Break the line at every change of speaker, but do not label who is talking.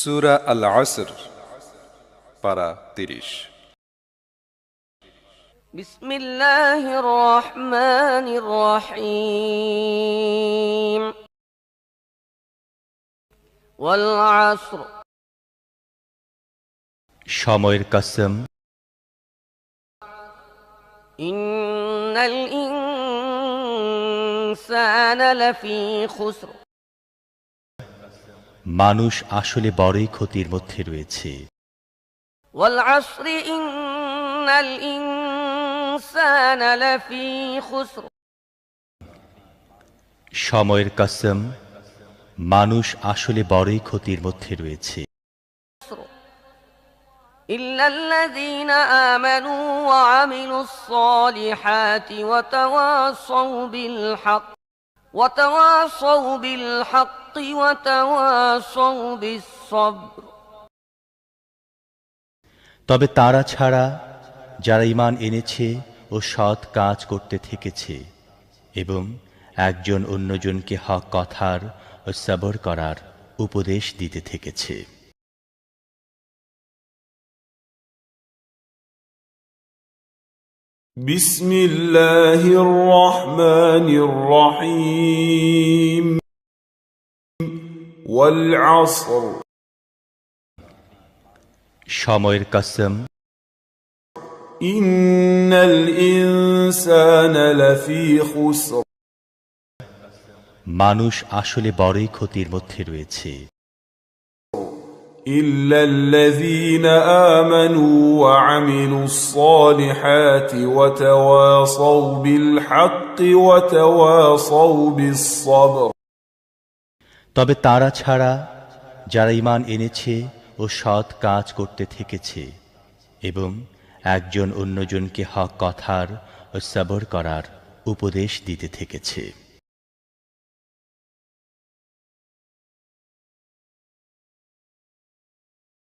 সূরা আল আসর পারা 30।
বিসমিল্লাহির রহমানির রহিম ওয়াল আসর
সময়ের কসম।
ইন্নাল ইনসানা লাফী খুসর
মানুষ আসলে বড়ই ক্ষতির মধ্যে রয়েছে।
ওয়াল আসরি ইন্নাল ইনসানা লাফী খুসর
সময়ের কসম, মানুষ আসলে বড়ই ক্ষতির মধ্যে রয়েছে।
ইল্লাল্লাযীনা আমানু ওয়া আমিলুস সালিহাতি ওয়া তাওয়াসাউ বিল হক ওয়া তাওয়াসাউ বিল হাক্কি ওয়া তাওয়াসাউ বিস সবর।
তবে তারা ছাড়া যারা ঈমান এনেছে ও সৎ কাজ করতে থেকেছে এবং একজন অন্যজনকে হক কথার ও সবর করার উপদেশ দিতে থেকেছে।
বিসমিল্লাহির রহমানির রহিম ওয়াল আসর
সময়ের কসম।
ইন্নাল ইনসানা লাফী খুসর
মানুষ আসলে বড়ই ক্ষতির মধ্যে রয়েছে।
ইল্লাল্লাযীনা আমানু ওয়া আমিলুস সালিহাতি ওয়া তাওয়াসাউ বিল হাক্কি ওয়া তাওয়াসাউ বিস সবর।
তবে তারা ছাড়া যারা ঈমান এনেছে ও সৎ কাজ করতে থেকেছে এবং একজন অন্যজনকে হক কথার ও সবর করার উপদেশ দিতে থেকেছে।